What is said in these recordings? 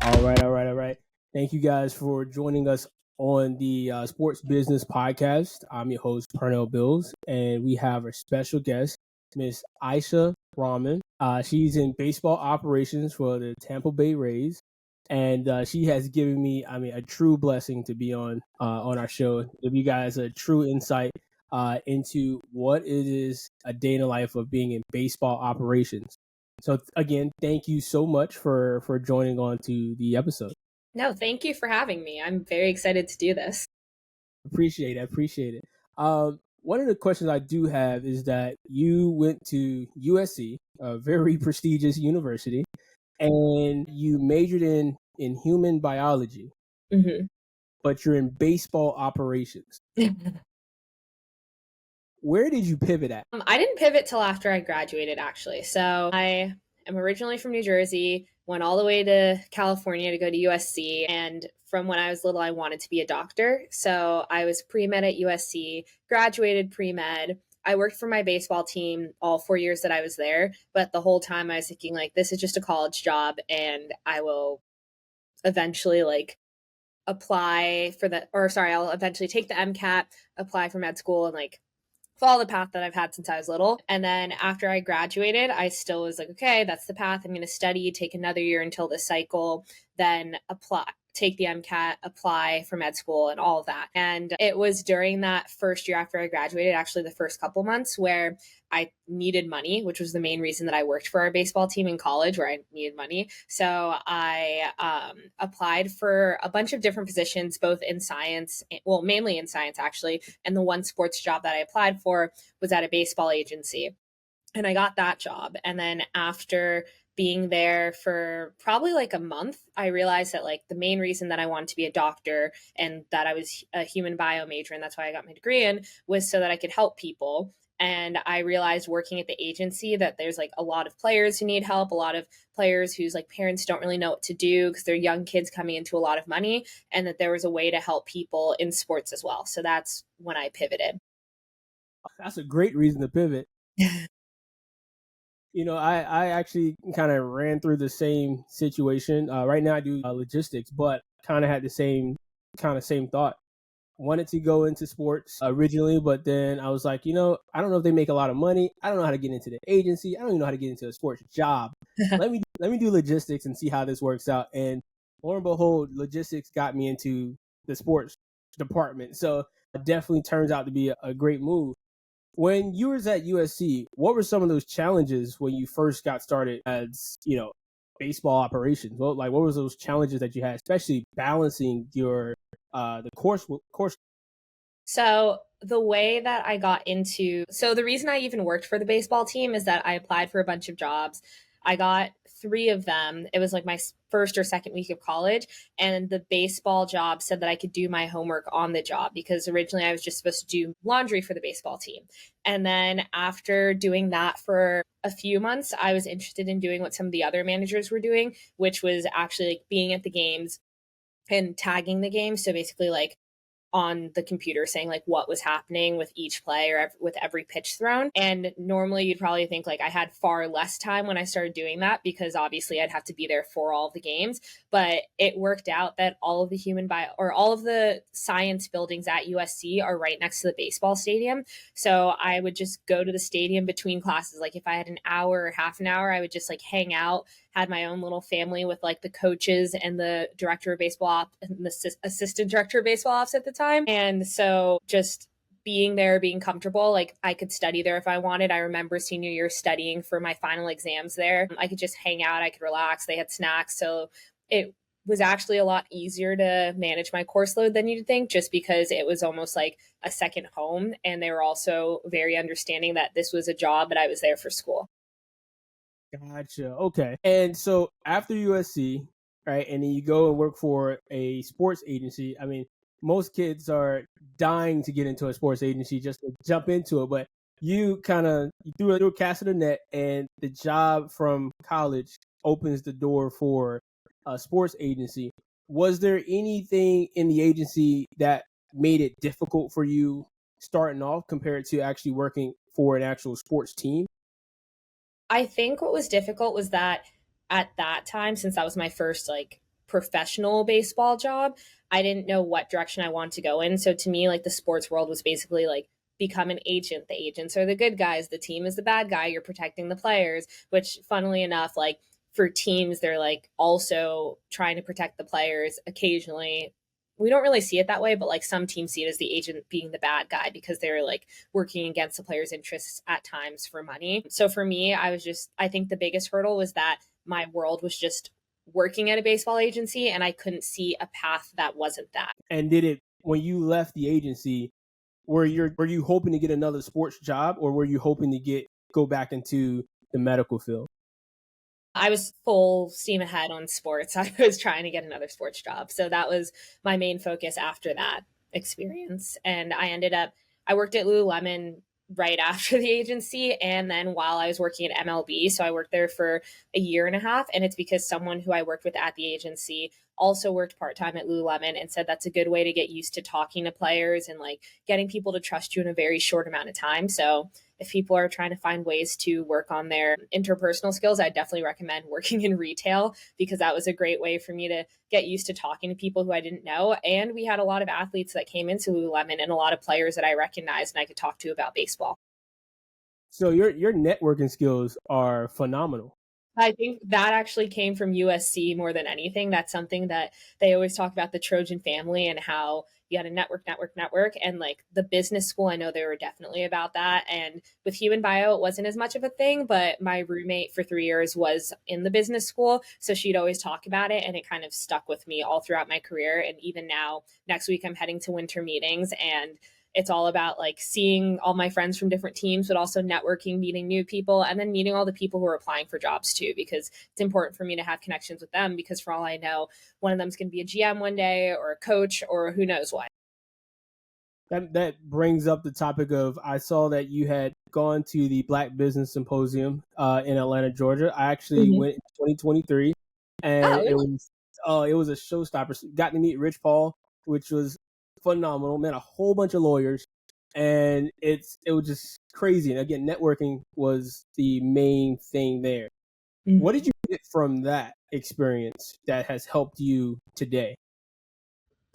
All right. Thank you guys for joining us on the Sports Business Podcast. I'm your host, Pernell Beals, and we have a special guest, Miss Isha Rahman. She's in baseball operations for the Tampa Bay Rays, and she has given me, a true blessing to be on our show, give you guys a true insight into what it is a day in the life of being in baseball operations. So again, thank you so much for joining on to the episode. No, thank you for having me. I'm very excited to do this. Appreciate it. One of the questions I do have is that you went to USC, a very prestigious university, and you majored in human biology, hmm but you're in baseball operations. Where did you pivot at? I didn't pivot till after I graduated, actually. So I am originally from New Jersey, went all the way to California to go to USC. And from when I was little, I wanted to be a doctor. So I was pre-med at USC, graduated pre-med. I worked for my baseball team all 4 years that I was there. But the whole time I was thinking, like, this is just a college job and I will eventually, I'll eventually take the MCAT, apply for med school, and follow the path that I've had since I was little. And then after I graduated, I still was like, okay, that's the path. I'm going to study, take another year until this cycle, then apply, take the MCAT, apply for med school and all of that. And it was during that first year after I graduated, actually the first couple months, where I needed money, which was the main reason that I worked for our baseball team in college, where I needed money. So I applied for a bunch of different positions, both in science, well, mainly in science, actually. And the one sports job that I applied for was at a baseball agency. And I got that job. And then after being there for probably like a month, I realized that the main reason that I wanted to be a doctor and that I was a human bio major, and that's why I got my degree in, was so that I could help people. And I realized working at the agency that there's a lot of players who need help, a lot of players whose parents don't really know what to do because they're young kids coming into a lot of money, and that there was a way to help people in sports as well. So that's when I That's a great reason to pivot. I actually kind of ran through the same situation. Right now I do logistics, but kind of had the same thought. Wanted to go into sports originally, but then I was like, I don't know if they make a lot of money. I don't know how to get into the agency. I don't even know how to get into a sports job. pivoted. Let me do logistics and see how this works out. And lo and behold, logistics got me into the sports department. So it definitely turns out to be a great move. When you was at USC, what were some of those challenges when you first got started as, baseball operations? What was those challenges that you had, especially balancing your the course. So the way that I got into, so the reason I even worked for the baseball team is that I applied for a bunch of jobs. I got three of them. It was like my first or second week of college. And the baseball job said that I could do my homework on the job because originally I was just supposed to do laundry for the baseball team. And then after doing that for a few months, I was interested in doing what some of the other managers were doing, which was actually being at the games and tagging the games. So basically on the computer saying what was happening with each play or with every pitch thrown. And normally you'd probably think I had far less time when I started doing that because obviously I'd have to be there for all of the games. But it worked out that all of the all of the science buildings at USC are right next to the baseball stadium. So I would just go to the stadium between classes. If I had an hour or half an hour, I would just hang out, had my own little family with the coaches and the director of baseball ops and the assistant director of baseball ops at the time. And so just being there, being comfortable, I could study there if I wanted. I remember senior year studying for my final exams there. I could just hang out, I could relax. They had snacks. So it was actually a lot easier to manage my course load than you'd think, just because it was almost like a second home. And they were also very understanding that this was a job, but I was there for school. Gotcha. Okay. And so after USC, right, and then you go and work for a sports agency. I mean, most kids are dying to get into a sports agency just to jump into it, but you threw a cast of the net, and the job from college opens the door for a sports agency. Was there anything in the agency that made it difficult for you starting off compared to actually working for an actual sports team? I think what was difficult was that at that time, since that was my first professional baseball job, I didn't know what direction I wanted to go in. So to me, like the sports world was basically like become an agent. The agents are the good guys, the team is the bad guy, you're protecting the players, which funnily enough, like for teams, they're like also trying to protect the players occasionally. We don't really see it that way, but like some teams see it as the agent being the bad guy because they're like working against the players' interests at times for money. So for me, I think the biggest hurdle was that my world was just working at a baseball agency and I couldn't see a path that wasn't that. And when you left the agency, were you hoping to get another sports job, or were you hoping to go back into the medical field? I was full steam ahead on sports. I was trying to get another sports job. So that was my main focus after that experience. And I worked at Lululemon right after the agency. And then while I was working at MLB, so I worked there for a year and a half. And it's because someone who I worked with at the agency also worked part time at Lululemon and said that's a good way to get used to talking to players and like getting people to trust you in a very short amount of time. So if people are trying to find ways to work on their interpersonal skills, I definitely recommend working in retail because that was a great way for me to get used to talking to people who I didn't know. And we had a lot of athletes that came into Lululemon and a lot of players that I recognized and I could talk to about baseball. So your networking skills are phenomenal. I think that actually came from USC more than anything. That's something that they always talk about, the Trojan family and how you had a network. And like the business school, I know they were definitely about that. And with human bio, it wasn't as much of a thing, but my roommate for 3 years was in the business school. So she'd always talk about it and it kind of stuck with me all throughout my career. And even now, next week, I'm heading to winter meetings and it's all about like seeing all my friends from different teams, but also networking, meeting new people, and then meeting all the people who are applying for jobs too, because it's important for me to have connections with them because for all I know, one of them's going to be a GM one day or a coach or who knows what. That brings up the topic of, I saw that you had gone to the Black Business Symposium in Atlanta, Georgia. I actually went in 2023, and Oh, it was a showstopper. Got to meet Rich Paul, which was phenomenal. Met a whole bunch of lawyers, and it was just crazy. And again, networking was the main thing there. What did you get from that experience that has helped you today?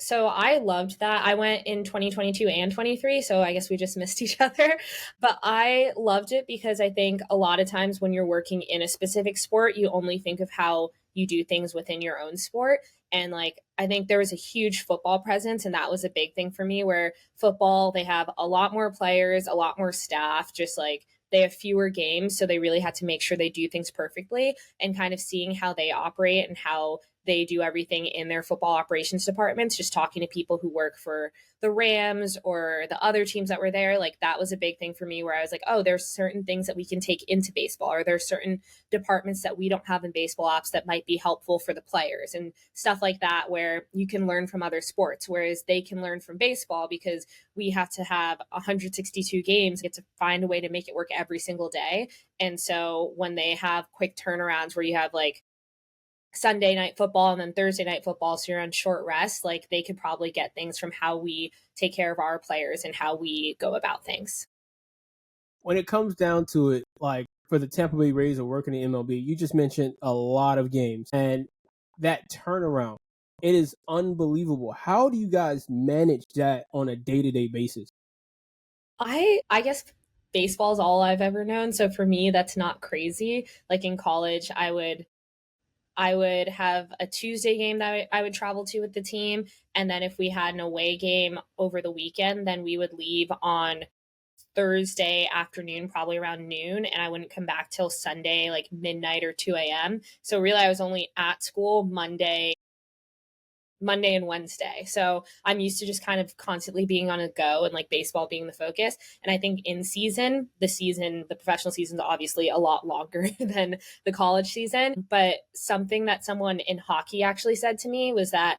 So I loved that. I went in 2022 and 23, so I guess we just missed each other. But I loved it because I think a lot of times when you're working in a specific sport, you only think of how you do things within your own sport. And like, I think there was a huge football presence, and that was a big thing for me where football, they have a lot more players, a lot more staff, just like they have fewer games. So they really had to make sure they do things perfectly and kind of seeing how they operate and how they do everything in their football operations departments, just talking to people who work for the Rams or the other teams that were there. Like that was a big thing for me where I was like, oh, there's certain things that we can take into baseball, or there's certain departments that we don't have in baseball ops that might be helpful for the players and stuff like that, where you can learn from other sports, whereas they can learn from baseball because we have to have 162 games, get to find a way to make it work every single day. And so when they have quick turnarounds where you have like Sunday night football and then Thursday night football, so you're on short rest, like they could probably get things from how we take care of our players and how we go about things. When it comes down to it, like for the Tampa Bay Rays or working in MLB, you just mentioned a lot of games, and that turnaround, it is unbelievable. How do you guys manage that on a day-to-day basis? I guess baseball is all I've ever known, so for me that's not crazy. Like in college, I would have a Tuesday game that I would travel to with the team. And then if we had an away game over the weekend, then we would leave on Thursday afternoon, probably around noon. And I wouldn't come back till Sunday, like midnight or 2 a.m. So really, I was only at school Monday and Wednesday. So I'm used to just kind of constantly being on a go and like baseball being the focus. And I think in the professional season is obviously a lot longer than the college season. But something that someone in hockey actually said to me was that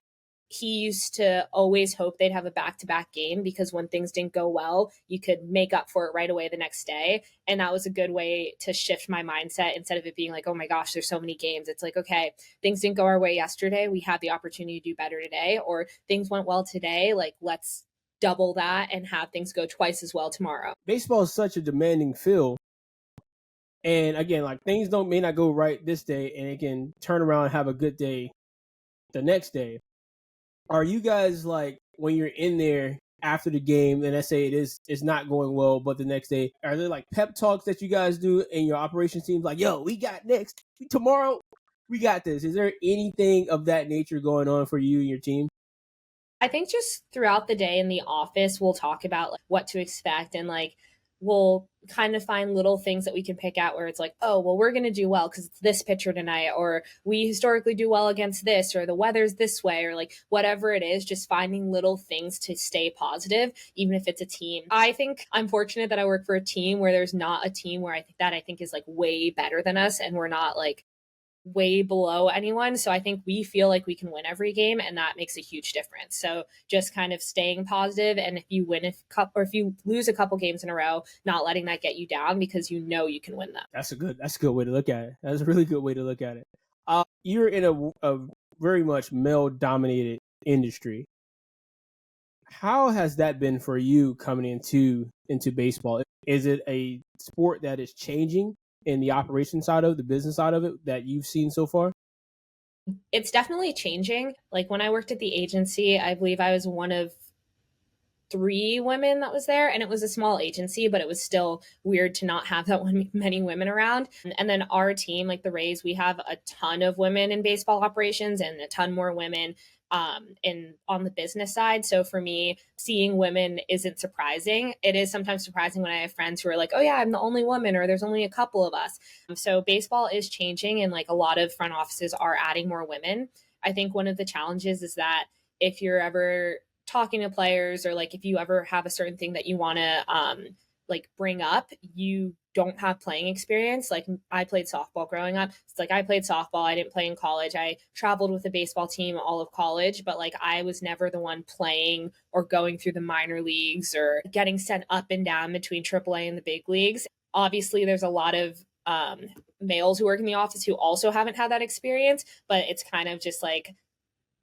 he used to always hope they'd have a back-to-back game because when things didn't go well, you could make up for it right away the next day. And that was a good way to shift my mindset. Instead of it being like, oh my gosh, there's so many games, it's like, okay, things didn't go our way yesterday, we have the opportunity to do better today. Or things went well today, like let's double that and have things go twice as well tomorrow. Baseball is such a demanding field, and again, like things may not go right this day, and it can turn around and have a good day the next day, are you guys like when you're in there after the game and let's say it's not going well, but the next day, are there like pep talks that you guys do in your operations teams like, yo, we got next tomorrow, we got this? Is there anything of that nature going on for you and your team? I think just throughout the day in the office, we'll talk about like what to expect and like we'll kind of find little things that we can pick out where it's like, oh, well, we're going to do well because it's this pitcher tonight, or we historically do well against this, or the weather's this way, or like whatever it is, just finding little things to stay positive, even if it's a team. I think I'm fortunate that I work for a team where there's not a team where I think is like way better than us and we're not like way below anyone. So I think we feel like we can win every game, and that makes a huge difference. So just kind of staying positive, and if you win a couple or if you lose a couple games in a row, not letting that get you down because you know you can win them. That's a good way to look at it. That's a really good way to look at it. You're in a very much male dominated industry. How has that been for you coming into baseball? Is it a sport that is changing in the operation side of the business side of it that you've seen so far? It's definitely changing. Like when I worked at the agency, I believe I was one of three women that was there, and it was a small agency, but it was still weird to not have that many women around. And then our team, like the Rays, we have a ton of women in baseball operations and a ton more women in on the business side. So for me, seeing women isn't surprising. It is sometimes surprising when I have friends who are like, oh yeah, I'm the only woman, or there's only a couple of us. So baseball is changing, and like a lot of front offices are adding more women. I think one of the challenges is that if you're ever talking to players, or like if you ever have a certain thing that you want to like bring up, you don't have playing experience. Like I played softball growing up. It's like I played softball. I didn't play in college. I traveled with the baseball team all of college, but like I was never the one playing or going through the minor leagues or getting sent up and down between AAA and the big leagues. Obviously, there's a lot of males who work in the office who also haven't had that experience, but it's kind of just like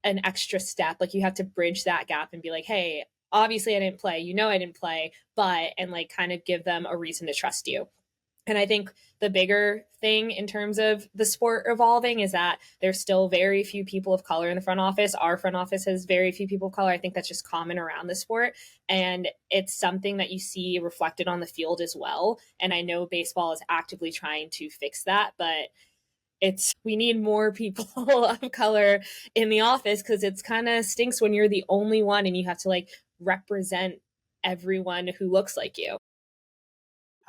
an extra step. Like you have to bridge that gap and be like, hey, obviously I didn't play, I didn't play, but, and like kind of give them a reason to trust you. And I think the bigger thing in terms of the sport evolving is that there's still very few people of color in the front office. Our front office has very few people of color. I think that's just common around the sport. And it's something that you see reflected on the field as well. And I know baseball is actively trying to fix that, but we need more people of color in the office because it's kind of stinks when you're the only one and you have to like represent everyone who looks like you.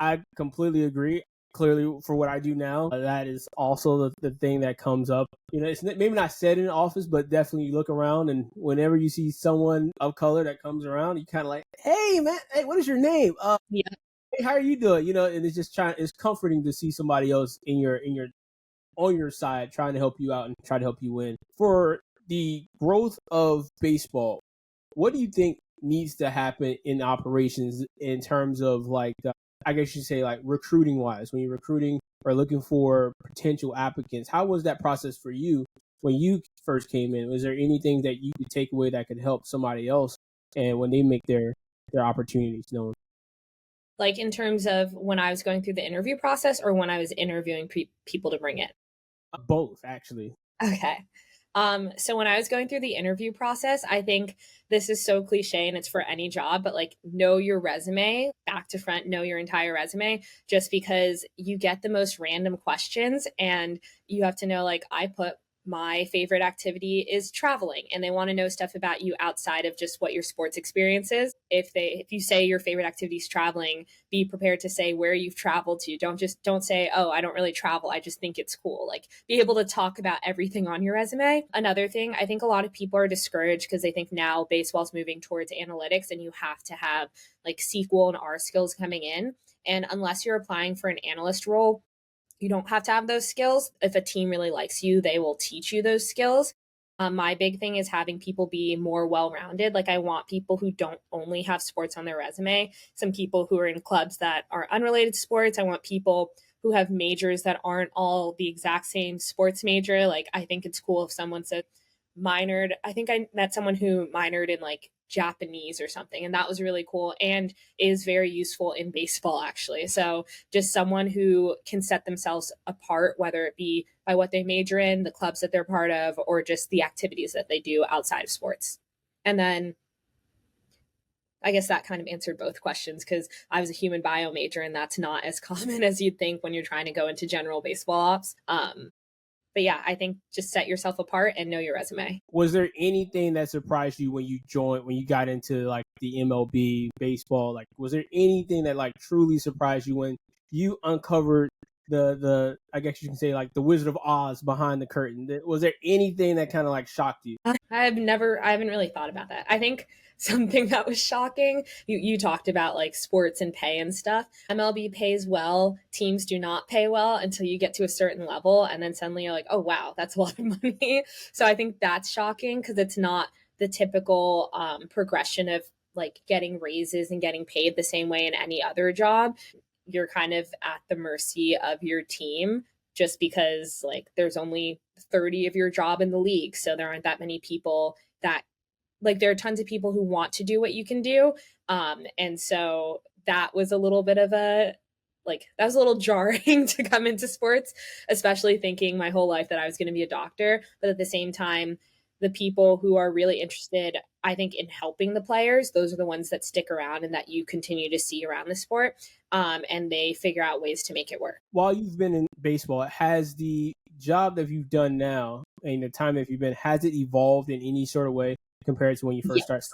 I completely agree. Clearly, for what I do now, that is also the thing that comes up. It's maybe not said in the office, but definitely you look around, and whenever you see someone of color that comes around, you kind of like, hey, man, hey, what is your name? Yeah. Hey, how are you doing? And it's comforting to see somebody else on your side trying to help you out and try to help you win. For the growth of baseball, what do you think needs to happen in operations in terms of like, I guess you say like recruiting wise, when you're recruiting or looking for potential applicants? How was that process for you when you first came in? Was there anything that you could take away that could help somebody else and when they make their opportunities known? Like in terms of when I was going through the interview process or when I was interviewing people to bring in? Both, actually. Okay. So when I was going through the interview process, I think this is so cliche and it's for any job, but like know your resume back to front, know your entire resume, just because you get the most random questions and you have to know, like, I put my favorite activity is traveling and they want to know stuff about you outside of just what your sports experience is. If you say your favorite activity is traveling, be prepared to say where you've traveled to. Don't say, oh, I don't really travel, I just think it's cool. Like be able to talk about everything on your resume. Another thing, I think a lot of people are discouraged because they think now baseball's moving towards analytics and you have to have like SQL and R skills coming in. And unless you're applying for an analyst role, you don't have to have those skills. If a team really likes you, they will teach you those skills. My big thing is having people be more well-rounded. Like I want people who don't only have sports on their resume. Some people who are in clubs that are unrelated to sports. I want people who have majors that aren't all the exact same sports major. Like I think it's cool if someone said minored. I think I met someone who minored in like Japanese or something. And that was really cool and is very useful in baseball, actually. So just someone who can set themselves apart, whether it be by what they major in, the clubs that they're part of, or just the activities that they do outside of sports. And then I guess that kind of answered both questions because I was a human bio major, and that's not as common as you'd think when you're trying to go into general baseball ops. But yeah, I think just set yourself apart and know your resume. Was there anything that surprised you when you got into like the MLB baseball? Like, was there anything that like truly surprised you when you uncovered the I guess you can say like the Wizard of Oz behind the curtain? Was there anything that kind of like shocked you? I haven't really thought about that. I think something that was shocking, you talked about like sports and pay and stuff. MLB pays well, teams do not pay well until you get to a certain level. And then suddenly you're like, oh, wow, that's a lot of money. So I think that's shocking because it's not the typical progression of like getting raises and getting paid the same way in any other job. You're kind of at the mercy of your team just because like there's only 30 of your job in the league. So there aren't that many people that like there are tons of people who want to do what you can do. And so that was a little bit of a like that was a little jarring to come into sports, especially thinking my whole life that I was going to be a doctor. But at the same time, the people who are really interested, I think, in helping the players, those are the ones that stick around and that you continue to see around the sport. And they figure out ways to make it work. While you've been in baseball, has the job that you've done now and the time that you've been, has it evolved in any sort of way compared to when you first started?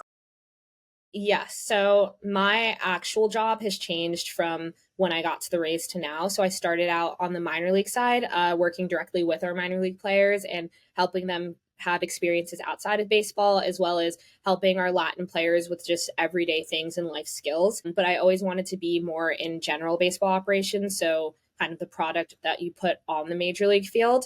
Yes. So my actual job has changed from when I got to the Rays to now. So I started out on the minor league side, working directly with our minor league players and helping them have experiences outside of baseball, as well as helping our Latin players with just everyday things and life skills. But I always wanted to be more in general baseball operations. So kind of the product that you put on the major league field,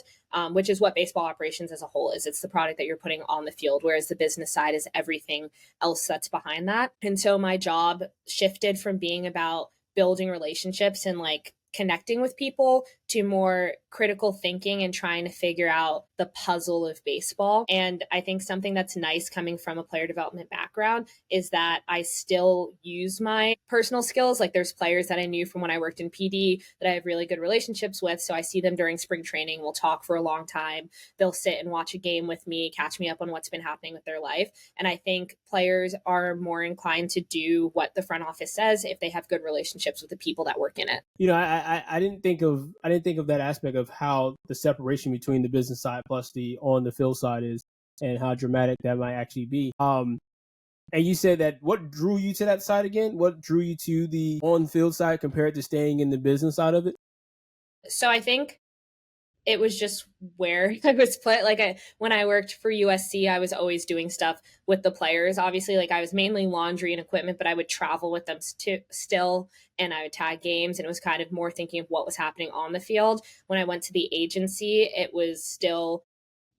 which is what baseball operations as a whole is. It's the product that you're putting on the field, whereas the business side is everything else that's behind that. And so my job shifted from being about building relationships and like connecting with people to more critical thinking and trying to figure out the puzzle of baseball. And I think something that's nice coming from a player development background is that I still use my personal skills. Like there's players that I knew from when I worked in PD that I have really good relationships with. So I see them during spring training. We'll talk for a long time. They'll sit and watch a game with me, catch me up on what's been happening with their life. And I think players are more inclined to do what the front office says if they have good relationships with the people that work in it. You know, I didn't think of that aspect of how the separation between the business side plus the on the field side is, and how dramatic that might actually be. And you said that what drew you to that side again? What drew you to the on field side compared to staying in the business side of it? So I think it was just where I was playing. Like when I worked for USC, I was always doing stuff with the players. Obviously, like I was mainly laundry and equipment, but I would travel with them still, and I would tag games. And it was kind of more thinking of what was happening on the field. When I went to the agency, it was still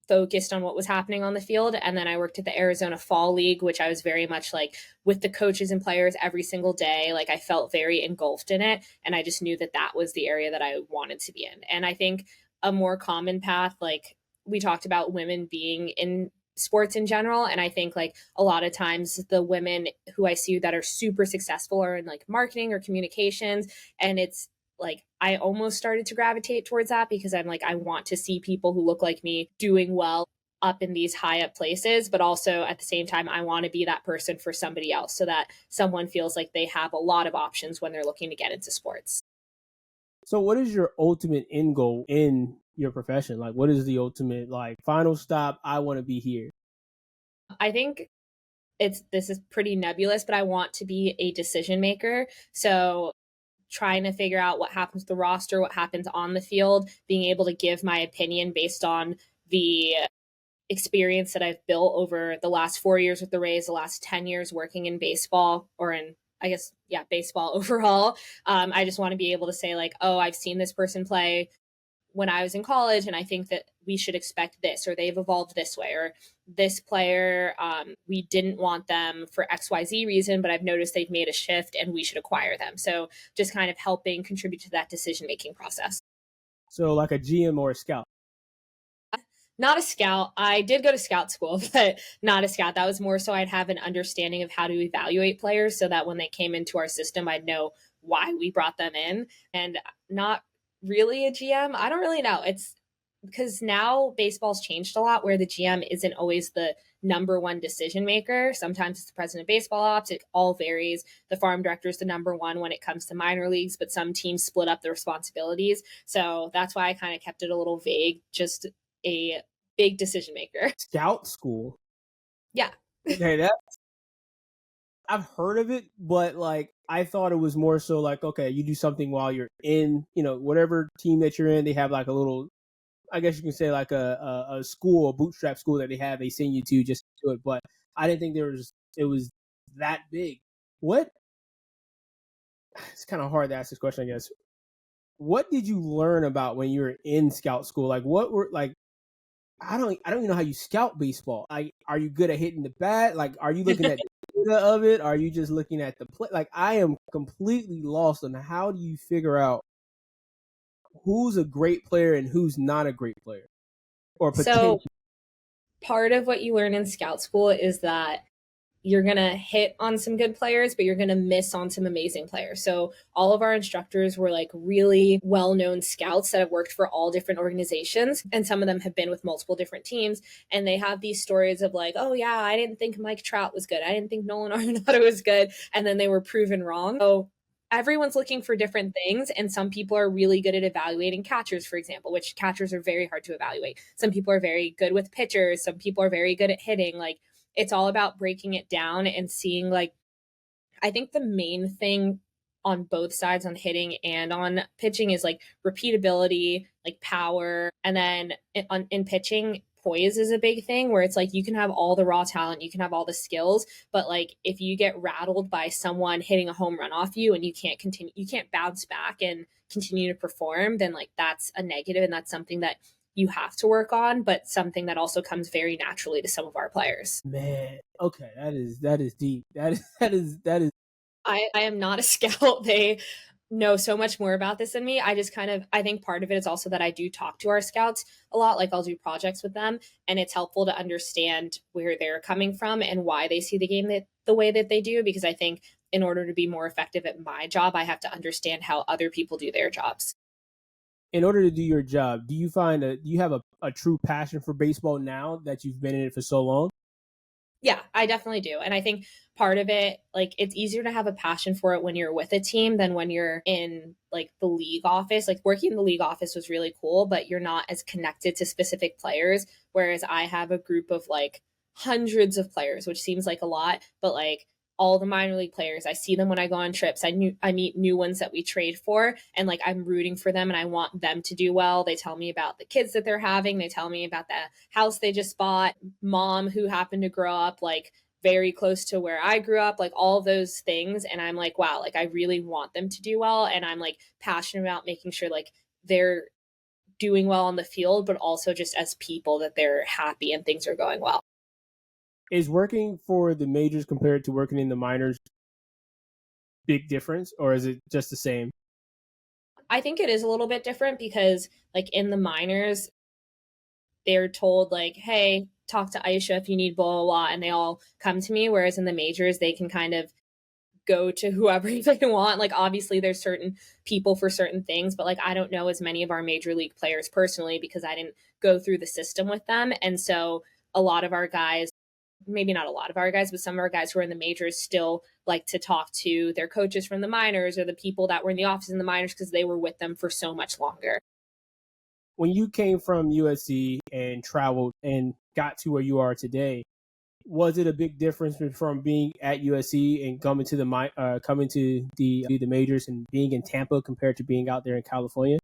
focused on what was happening on the field. And then I worked at the Arizona Fall League, which I was very much like with the coaches and players every single day. Like I felt very engulfed in it. And I just knew that that was the area that I wanted to be in. And I think a more common path, like we talked about women being in sports in general. And I think like a lot of times the women who I see that are super successful are in like marketing or communications. And it's like I almost started to gravitate towards that because I'm like, I want to see people who look like me doing well up in these high up places, but also at the same time, I want to be that person for somebody else so that someone feels like they have a lot of options when they're looking to get into sports. So what is your ultimate end goal in your profession? Like what is the ultimate like final stop? I want to be here. I think this is pretty nebulous, but I want to be a decision maker. So trying to figure out what happens to the roster, what happens on the field, being able to give my opinion based on the experience that I've built over the last 4 years with the Rays, the last 10 years working in baseball or in, I guess, yeah, baseball overall. I just want to be able to say like, oh, I've seen this person play when I was in college, and I think that we should expect this, or they've evolved this way, or this player, we didn't want them for XYZ reason, but I've noticed they've made a shift and we should acquire them. So just kind of helping contribute to that decision-making process. So like a GM or a scout. Not a scout. I did go to scout school, but not a scout. That was more so I'd have an understanding of how to evaluate players so that when they came into our system, I'd know why we brought them in. And not really a GM. I don't really know. It's because now baseball's changed a lot where the GM isn't always the number one decision maker. Sometimes it's the president of baseball ops. It all varies. The farm director is the number one when it comes to minor leagues, but some teams split up the responsibilities. So that's why I kind of kept it a little vague, just a big decision maker. Scout school. Yeah. Okay, that I've heard of it, but like I thought it was more so like, okay, you do something while you're in, whatever team that you're in, they have like a little, I guess you can say like a school, a bootstrap school that they send you to just to do it. But I didn't think it was that big. What? It's kind of hard to ask this question, I guess. What did you learn about when you were in scout school? Like what were like I don't even know how you scout baseball. Like, are you good at hitting the bat? Like, are you looking at the data of it? Are you just looking at the play? Like, I am completely lost on how do you figure out who's a great player and who's not a great player or potential. So part of what you learn in scout school is that you're going to hit on some good players, but you're going to miss on some amazing players. So all of our instructors were like really well-known scouts that have worked for all different organizations. And some of them have been with multiple different teams. And they have these stories of like, oh yeah, I didn't think Mike Trout was good. I didn't think Nolan Arenado was good. And then they were proven wrong. So everyone's looking for different things. And some people are really good at evaluating catchers, for example, which catchers are very hard to evaluate. Some people are very good with pitchers. Some people are very good at hitting. Like, it's all about breaking it down and seeing like I think the main thing on both sides on hitting and on pitching is like repeatability, like power, and then in pitching poise is a big thing where it's like you can have all the raw talent, you can have all the skills, but like if you get rattled by someone hitting a home run off you and you can't bounce back and continue to perform, then like that's a negative and that's something that you have to work on, but something that also comes very naturally to some of our players. Man, okay, that is deep. That is. I am not a scout. They know so much more about this than me. I just I think part of it is also that I do talk to our scouts a lot. Like I'll do projects with them and it's helpful to understand where they're coming from and why they see the game the way that they do. Because I think in order to be more effective at my job, I have to understand how other people do their jobs. In order to do your job, do you have a true passion for baseball now that you've been in it for so long? Yeah, I definitely do. And I think part of it, like, it's easier to have a passion for it when you're with a team than when you're in like the league office. Like, working in the league office was really cool, but you're not as connected to specific players. Whereas I have a group of like hundreds of players, which seems like a lot, but like all the minor league players, I see them when I go on trips. I meet new ones that we trade for, and like I'm rooting for them and I want them to do well. They tell me about the kids that they're having. They tell me about the house they just bought, mom who happened to grow up like very close to where I grew up, like all of those things. And I'm like, wow, like I really want them to do well. And I'm like passionate about making sure like they're doing well on the field, but also just as people that they're happy and things are going well. Is working for the majors compared to working in the minors big difference, or is it just the same? I think it is a little bit different because like in the minors, they're told like, hey, talk to Aisha if you need blah, blah, blah, and they all come to me. Whereas in the majors, they can kind of go to whoever they want. Like obviously there's certain people for certain things, but like I don't know as many of our major league players personally because I didn't go through the system with them. And so a lot of our guys, maybe not a lot of our guys, but some of our guys who are in the majors still like to talk to their coaches from the minors or the people that were in the office in the minors because they were with them for so much longer. When you came from USC and traveled and got to where you are today, was it a big difference from being at USC and coming to the majors and being in Tampa compared to being out there in California?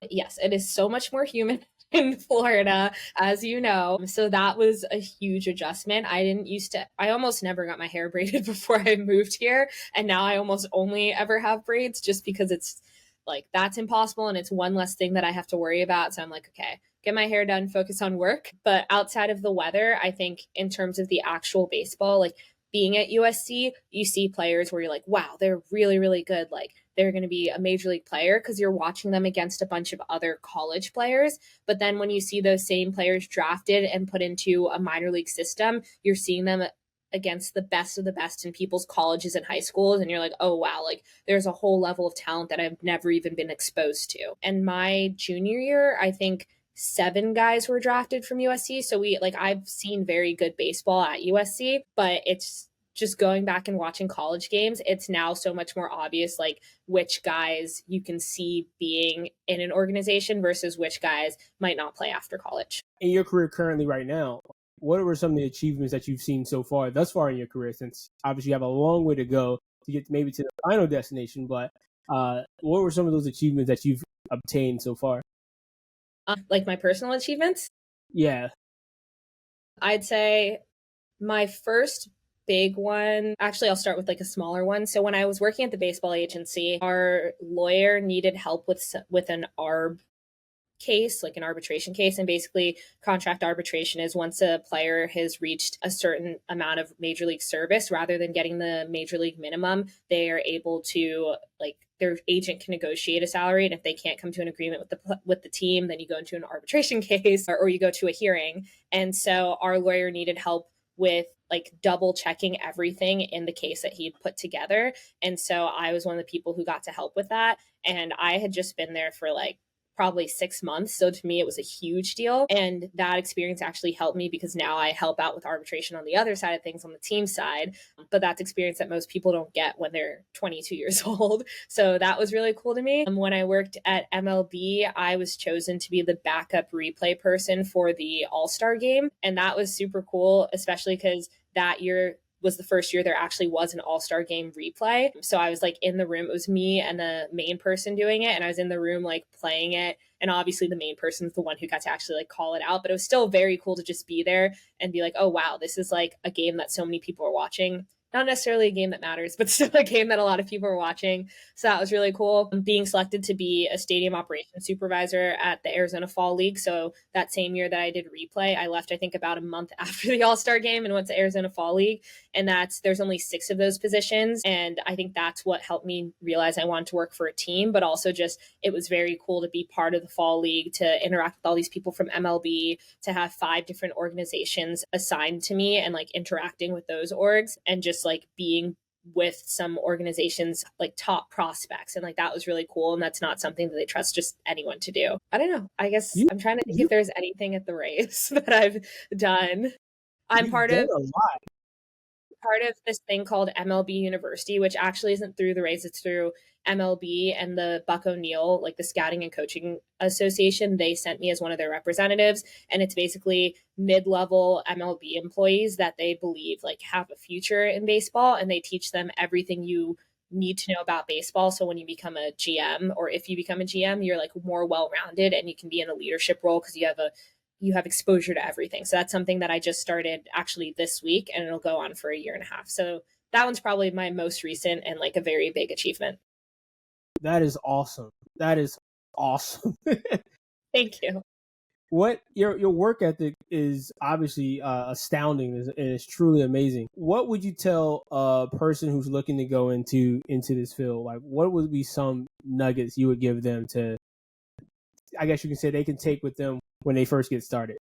Yes, it is so much more humid in Florida, as you know. So that was a huge adjustment. I almost never got my hair braided before I moved here. And now I almost only ever have braids just because it's like that's impossible and it's one less thing that I have to worry about. So I'm like, okay, get my hair done, focus on work. But outside of the weather, I think in terms of the actual baseball, like being at USC, you see players where you're like, wow, they're really, really good. Like they're going to be a major league player because you're watching them against a bunch of other college players. But then when you see those same players drafted and put into a minor league system, you're seeing them against the best of the best in people's colleges and high schools, and you're like, oh wow, like there's a whole level of talent that I've never even been exposed to. And my junior year, I think 7 guys were drafted from USC. So I've seen very good baseball at USC, but it's just going back and watching college games, it's now so much more obvious like which guys you can see being in an organization versus which guys might not play after college. In your career currently right now, what were some of the achievements that you've seen so far, thus far in your career, since obviously you have a long way to go to get maybe to the final destination, but what were some of those achievements that you've obtained so far? Like my personal achievements? Yeah. I'd say my first big one, actually, I'll start with like a smaller one. So when I was working at the baseball agency, our lawyer needed help with an ARB case, like an arbitration case. And basically, contract arbitration is once a player has reached a certain amount of major league service, rather than getting the major league minimum, they are able to, like, their agent can negotiate a salary. And if they can't come to an agreement with the team, then you go into an arbitration case or you go to a hearing. And so our lawyer needed help with like double checking everything in the case that he'd put together. And so I was one of the people who got to help with that. And I had just been there for like probably 6 months. So to me, it was a huge deal. And that experience actually helped me because now I help out with arbitration on the other side of things, on the team side. But that's experience that most people don't get when they're 22 years old. So that was really cool to me. When I worked at MLB, I was chosen to be the backup replay person for the All-Star game. And that was super cool, especially because that year was the first year there actually was an all-star game replay. So I was like in the room. It was me and the main person doing it. And I was in the room like playing it. And obviously the main person is the one who got to actually like call it out. But it was still very cool to just be there and be like, oh, wow, this is like a game that so many people are watching. Not necessarily a game that matters, but still a game that a lot of people are watching. So that was really cool. Being selected to be a stadium operations supervisor at the Arizona Fall League. So that same year that I did replay, I left, I think, about a month after the All-Star game and went to Arizona Fall League. And there's only 6 of those positions. And I think that's what helped me realize I wanted to work for a team, but also just it was very cool to be part of the Fall League, to interact with all these people from MLB, to have 5 different organizations assigned to me and like interacting with those orgs, and just like being with some organizations like top prospects. And like that was really cool. And that's not something that they trust just anyone to do. I don't know. I guess I'm trying to think if there's anything at the Rays that I've done. I'm part of this thing called MLB University, which actually isn't through the Rays, it's through MLB and the Buck O'Neill, like the Scouting and Coaching Association. They sent me as one of their representatives, and it's basically mid-level MLB employees that they believe like have a future in baseball, and they teach them everything you need to know about baseball. So when you become a GM, or if you become a GM, you're like more well-rounded and you can be in a leadership role because you have exposure to everything. So that's something that I just started actually this week, and it'll go on for a year and a half. So that one's probably my most recent and like a very big achievement. That is awesome. That is awesome. Thank you. What your work ethic is obviously astounding, and it's truly amazing. What would you tell a person who's looking to go into this field? Like, what would be some nuggets you would give them to, I guess you can say, they can take with them when they first get started?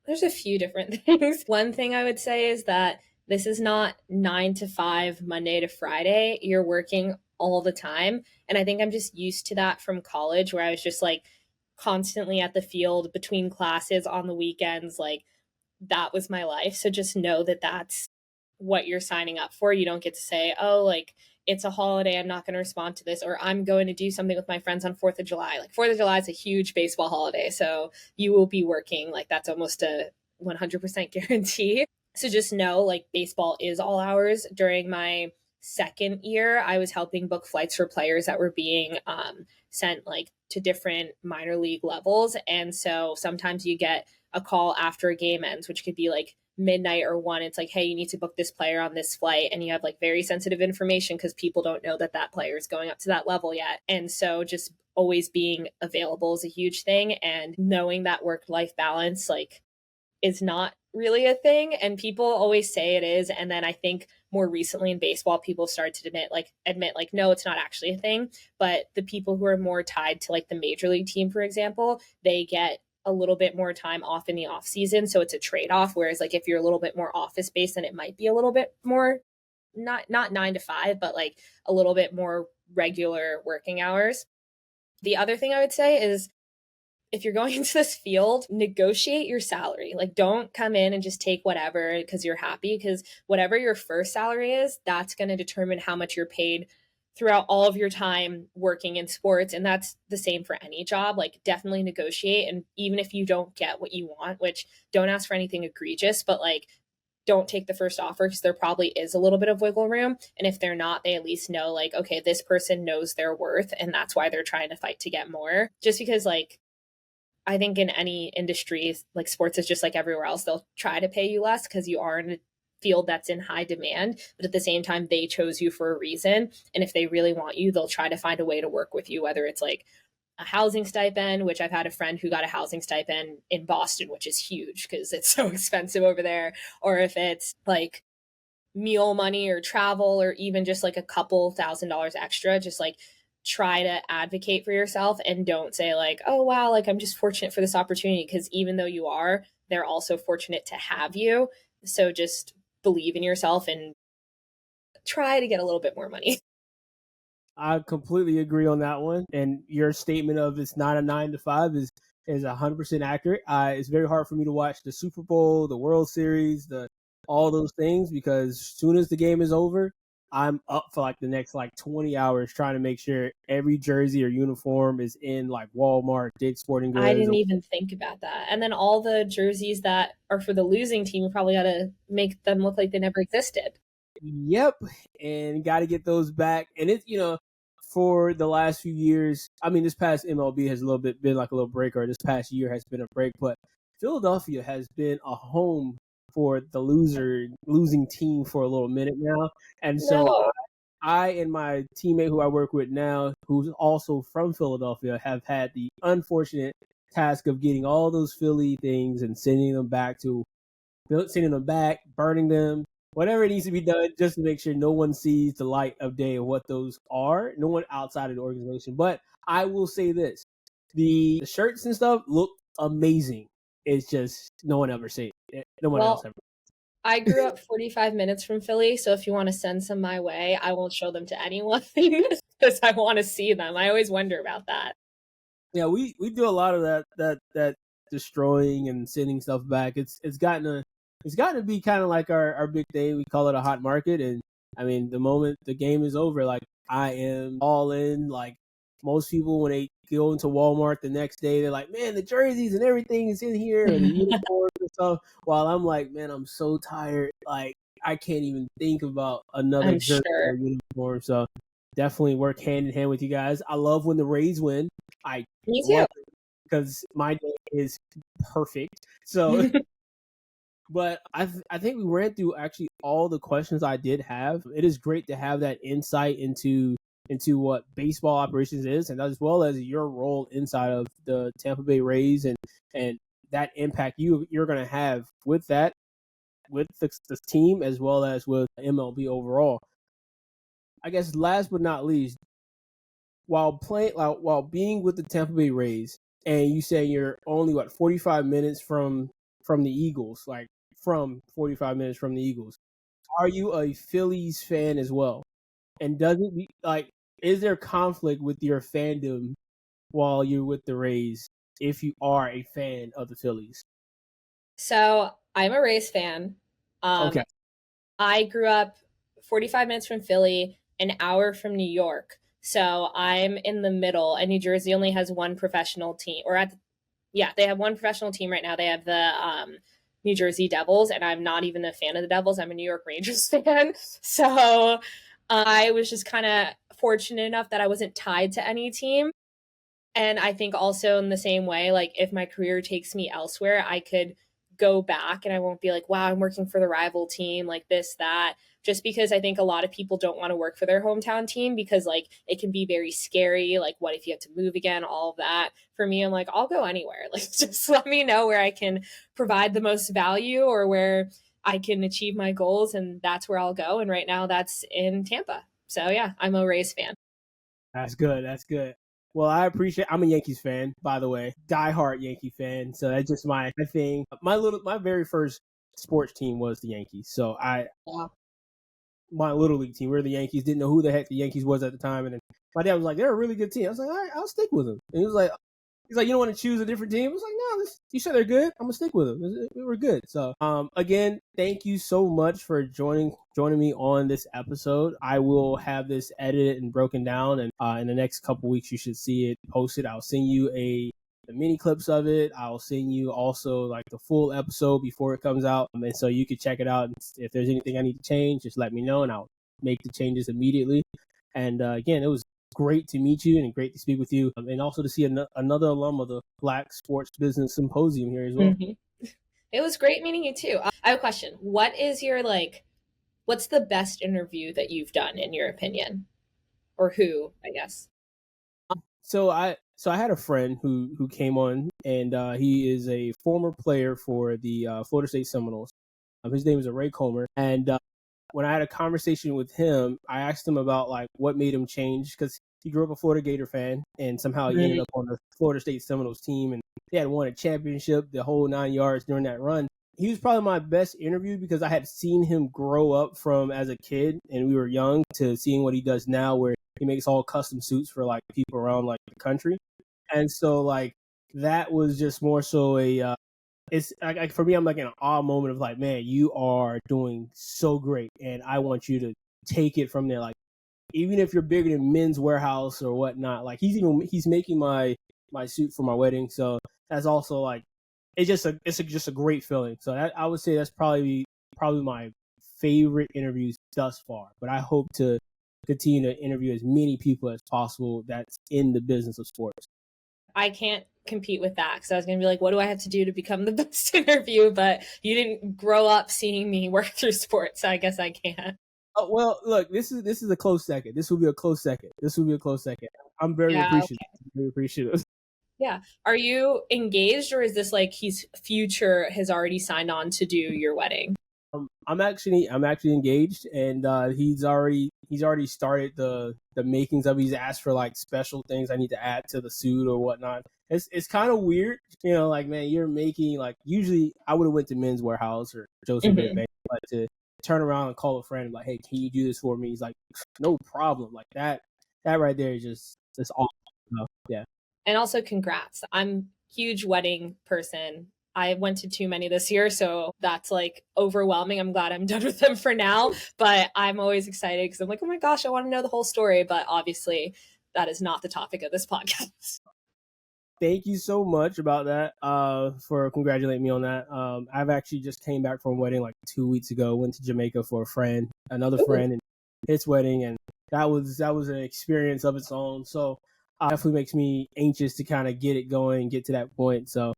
There's a few different things. One thing I would say is that this is not 9 to 5, Monday to Friday. You're working all the time. And I think I'm just used to that from college, where I was just like constantly at the field between classes on the weekends. Like that was my life. So just know that that's what you're signing up for. You don't get to say, oh, like it's a holiday, I'm not going to respond to this, or I'm going to do something with my friends on 4th of July. Like 4th of July is a huge baseball holiday, so you will be working. Like that's almost a 100% guarantee. So just know like baseball is all hours. During my second year, I was helping book flights for players that were being sent like to different minor league levels. And so sometimes you get a call after a game ends, which could be like midnight or 1. It's like, hey, you need to book this player on this flight, and you have like very sensitive information because people don't know that player is going up to that level yet. And so just always being available is a huge thing, and knowing that work-life balance, like is not really a thing, and people always say it is, and then I think more recently in baseball people started to admit like no, it's not actually a thing. But the people who are more tied to like the major league team, for example, they get a little bit more time off in the off season, so it's a trade-off. Whereas like if you're a little bit more office based, then it might be a little bit more not 9 to 5, but like a little bit more regular working hours. The other thing I would say is if you're going into this field, negotiate your salary. Like, don't come in and just take whatever because you're happy, because whatever your first salary is, that's going to determine how much you're paid throughout all of your time working in sports. And that's the same for any job. Like, definitely negotiate. And even if you don't get what you want, which don't ask for anything egregious, but like, don't take the first offer because there probably is a little bit of wiggle room. And if they're not, they at least know, like, okay, this person knows their worth and that's why they're trying to fight to get more. Just because, like, I think in any industry, like sports is just like everywhere else, they'll try to pay you less because you are in a field that's in high demand. But at the same time, they chose you for a reason. And if they really want you, they'll try to find a way to work with you, whether it's like a housing stipend, which I've had a friend who got a housing stipend in Boston, which is huge because it's so expensive over there, or if it's like meal money or travel or even just like a couple $1,000s extra, just like try to advocate for yourself and don't say like, oh wow, like I'm just fortunate for this opportunity, because even though you are, they're also fortunate to have you. So just believe in yourself and try to get a little bit more money. I completely agree on that one. And your statement of it's not a 9 to 5 is 100% accurate. It's very hard for me to watch the Super Bowl, the World Series, the all those things, because as soon as the game is over, I'm up for like the next like 20 hours trying to make sure every jersey or uniform is in like Walmart, Dick's Sporting I Goods. didn't even think about that. And then all the jerseys that are for the losing team, you probably got to make them look like they never existed. Yep, and got to get those back. And it's for the last few years. I mean, this past MLB has a little bit been like a little break, or this past year has been a break. But Philadelphia has been a home for the losing team for a little minute now, and so No. I and my teammate who I work with now, who's also from Philadelphia, have had the unfortunate task of getting all those Philly things and sending them back, burning them, whatever needs to be done just to make sure no one sees the light of day of what those are, no one outside of the organization. But I will say this, the shirts and stuff look amazing. It's just no one ever see it. No one else Well, ever. I grew up 45 minutes from Philly, so if you want to send some my way, I won't show them to anyone because I want to see them. I always wonder about that. Yeah, we do a lot of that destroying and sending stuff back. It's gotten to be kind of like our big thing. We call it a hot market, and I mean the moment the game is over, like I am all in. Like most people when they go into Walmart the next day, they're like, man, the jerseys and everything is in here, or the uniforms and stuff. While I'm like, man, I'm so tired. Like I can't even think about another I'm jersey or sure. uniform. So definitely work hand in hand with you guys. I love when the Rays win. I Me love it because my day is perfect. So, too. but I think we ran through actually all the questions I did have. It is great to have that insight into what baseball operations is, and as well as your role inside of the Tampa Bay Rays and that impact you're going to have with that with the team as well as with MLB overall. I guess last but not least, while being with the Tampa Bay Rays, and you say you're only 45 minutes from the Eagles, like from 45 minutes from the Eagles. Are you a Phillies fan as well? And does it like is there conflict with your fandom while you're with the Rays if you are a fan of the Phillies? So I'm a Rays fan. Um, Okay. I grew up 45 minutes from Philly, an hour from New York. So I'm in the middle, and New Jersey only has one professional team, or yeah, they have one professional team right now. They have the New Jersey Devils, and I'm not even a fan of the Devils. I'm a New York Rangers fan. So I was just kind of fortunate enough that I wasn't tied to any team. And I think also in the same way, like if my career takes me elsewhere, I could go back and I won't be like, wow, I'm working for the rival team, like this, that, just because I think a lot of people don't want to work for their hometown team because like it can be very scary. Like, what if you have to move again? All of that. For me, I'm like, I'll go anywhere. Like, just let me know where I can provide the most value or where I can achieve my goals, and that's where I'll go. And right now, that's in Tampa. So yeah, I'm a Rays fan. That's good. That's good. Well, I'm a Yankees fan, by the way, diehard Yankee fan. So that's just my thing. My very first sports team was the Yankees. So Wow. my little league team, we were the Yankees. Didn't know who the heck the Yankees was at the time, and then my dad was like, "They're a really good team." I was like, "All right, I'll stick with them." And he was like, "You don't want to choose a different team?" I was like, "No, you said they're good. I'm gonna stick with them. We're good." So, again, thank you so much for joining me on this episode. I will have this edited and broken down, and in the next couple weeks, you should see it posted. I'll send you the mini clips of it. I'll send you also like the full episode before it comes out, and so you can check it out. And if there's anything I need to change, just let me know, and I'll make the changes immediately. And again, it was great to meet you and great to speak with you, and also to see another alum of the Black Sports Business Symposium here as well. Mm-hmm. It was great meeting you too. I have a question. What's the best interview that you've done in your opinion? Or who, I guess? So I had a friend who came on, and he is a former player for the Florida State Seminoles. His name is Ray Comer, and when I had a conversation with him, I asked him about like what made him change because he grew up a Florida Gator fan, and somehow he ended up on the Florida State Seminoles team, and they had won a championship, the whole 9 yards during that run. He was probably my best interview because I had seen him grow up from as a kid, and we were young, to seeing what he does now, where he makes all custom suits for like people around like the country, and so like that was just more so a it's like for me, I'm like in an awe moment of like, man, you are doing so great, and I want you to take it from there. Like, even if you're bigger than Men's Warehouse or whatnot, like he's making my suit for my wedding, so that's also like just a great feeling. So I would say that's probably my favorite interviews thus far. But I hope to continue to interview as many people as possible that's in the business of sports. I can't compete with that because I was going to be like, what do I have to do to become the best interview? But you didn't grow up seeing me work through sports, so I guess I can't. Oh, well, look, this is a close second. This will be a close second. I'm very Yeah. appreciative. Very appreciative. Yeah. Are you engaged or is this like he's future has already signed on to do your wedding? I'm actually engaged, and he's already started the makings of. He's asked for like special things I need to add to the suit or whatnot. It's kind of weird, like, man, you're making like, usually I would have went to Men's Warehouse or Joseph Mhm. but to turn around and call a friend like, hey, can you do this for me? He's like, no problem. Like that right there is just awesome. Yeah. And also congrats. I'm huge wedding person. I went to too many this year, so that's like overwhelming. I'm glad I'm done with them for now, but I'm always excited because I'm like, oh my gosh, I want to know the whole story. But obviously, that is not the topic of this podcast. Thank you so much about that, for congratulating me on that. I've actually just came back from a wedding like 2 weeks ago. Went to Jamaica for another Ooh. friend, and his wedding, and that was an experience of its own. So definitely makes me anxious to kind of get it going, get to that point. So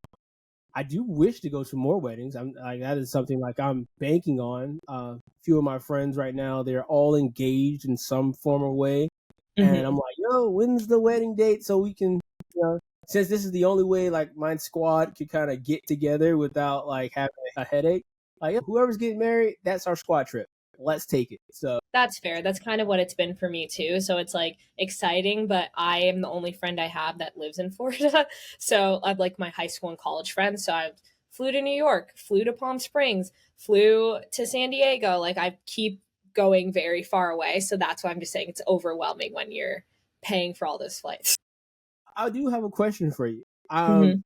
I do wish to go to more weddings. I'm like, that is something like I'm banking on. A few of my friends right now, they're all engaged in some form or way, and I'm Mhm. like, yo, when's the wedding date so we can, since this is the only way like my squad could kind of get together without like having a headache. Like, yeah, whoever's getting married, that's our squad trip. Let's take it. So That's fair. That's kind of what it's been for me too. So it's like exciting, but I am the only friend I have that lives in Florida. So I've like my high school and college friends. So I flew to New York, flew to Palm Springs, flew to San Diego. Like I keep going very far away. So that's why I'm just saying it's overwhelming when you're paying for all those flights. I do have a question for you. Mm-hmm.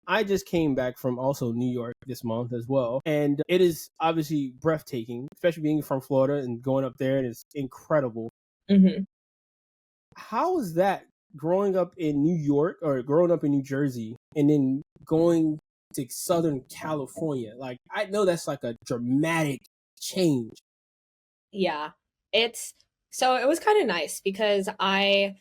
I just came back from also New York this month as well, and it is obviously breathtaking, especially being from Florida and going up there, and it's incredible. Mm-hmm. How is that, growing up in New York or growing up in New Jersey and then going to Southern California? Like, I know that's like a dramatic change. Yeah. It's so it was kind of nice because I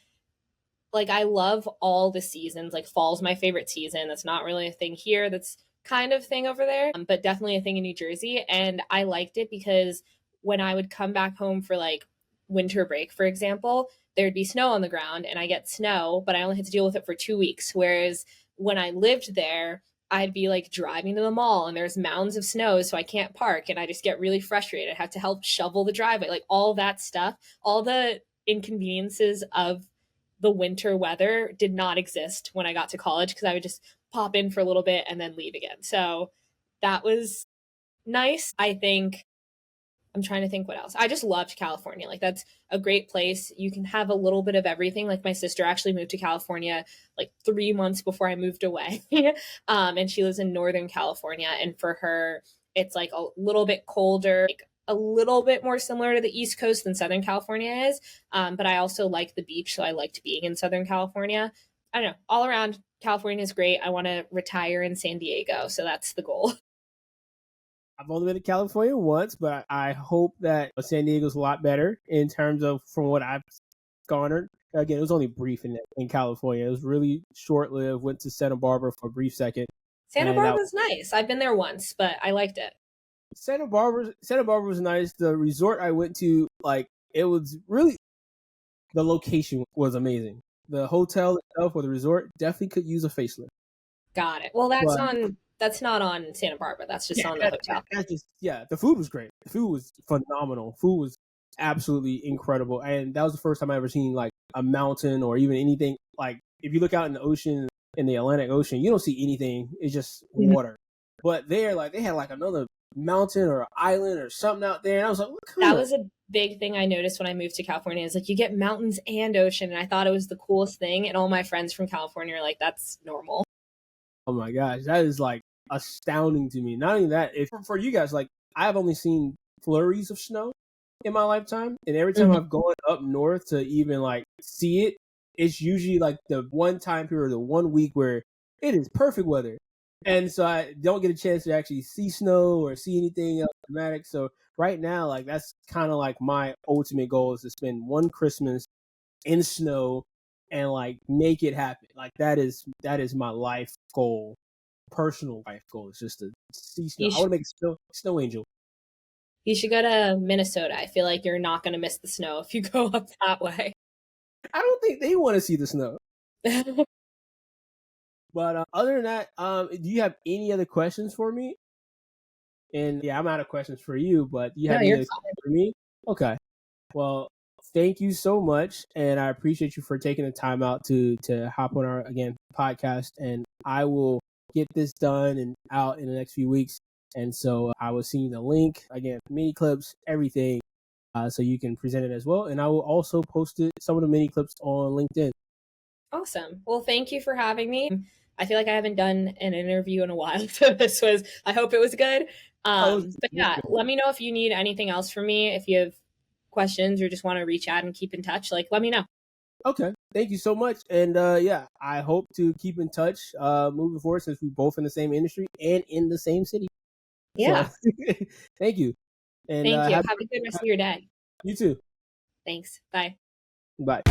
love all the seasons. Like fall's my favorite season. That's not really a thing here. That's kind of thing over there, but definitely a thing in New Jersey. And I liked it because when I would come back home for like winter break, for example, there'd be snow on the ground and I get snow, but I only had to deal with it for 2 weeks. Whereas when I lived there, I'd be like driving to the mall and there's mounds of snow, so I can't park and I just get really frustrated. I have to help shovel the driveway, like all that stuff, all the inconveniences of the winter weather did not exist when I got to college because I would just pop in for a little bit and then leave again. So that was nice. I think I'm trying to think what else. I just loved California. Like that's a great place. You can have a little bit of everything. Like my sister actually moved to California like 3 months before I moved away. And she lives in Northern California. And for her, it's like a little bit colder, like a little bit more similar to the East Coast than Southern California is. But I also like the beach. So I liked being in Southern California. I don't know. All around, California is great. I want to retire in San Diego. So that's the goal. I've only been to California once, but I hope that San Diego's a lot better in terms of from what I've garnered. Again, it was only brief in California. It was really short lived. Went to Santa Barbara for a brief second. Santa Barbara's nice. I've been there once, but I liked it. Santa Barbara was nice. The resort I went to, like, it was really, the location was amazing. The hotel itself or the resort definitely could use a facelift. Got it. Well, that's not on Santa Barbara. That's just on the hotel. The food was great. The food was phenomenal. Food was absolutely incredible. And that was the first time I ever seen like a mountain or even anything. Like if you look out in the ocean, in the Atlantic Ocean, you don't see anything. It's just water. But there, like they had like another mountain or island or something out there. And I was like, that was a big thing I noticed when I moved to California. Is like you get mountains and ocean. And I thought it was the coolest thing. And all my friends from California are like, that's normal. Oh my gosh, that is like astounding to me. Not only that, for you guys, like I've only seen flurries of snow in my lifetime, and every time I've gone up north to even like see it, it's usually like the one time period, the 1 week where it is perfect weather, and so I don't get a chance to actually see snow or see anything else dramatic. So right now, like that's kind of like my ultimate goal is to spend one Christmas in snow and like make it happen. Like that is my life goal, personal life goal. It's just to see snow. I want to make a snow angel. You should go to Minnesota. I feel like you're not going to miss the snow if you go up that way. I don't think they want to see the snow. But other than that, do you have any other questions for me? And yeah, I'm out of questions for you, but do you have any other questions for me? Okay. Well, thank you so much, and I appreciate you for taking the time out to hop on our podcast. And I will get this done and out in the next few weeks. And so I will send you the link again, mini clips, everything, so you can present it as well. And I will also post some of the mini clips on LinkedIn. Awesome. Well, thank you for having me. I feel like I haven't done an interview in a while, so I hope it was good. But yeah, let me know if you need anything else from me. If you have questions or just want to reach out and keep in touch, like let me know. Okay. Thank you so much. And yeah, I hope to keep in touch moving forward since we're both in the same industry and in the same city. Yeah. So, thank you. And thank you. Have a good rest of your day. You too. Thanks. Bye. Bye.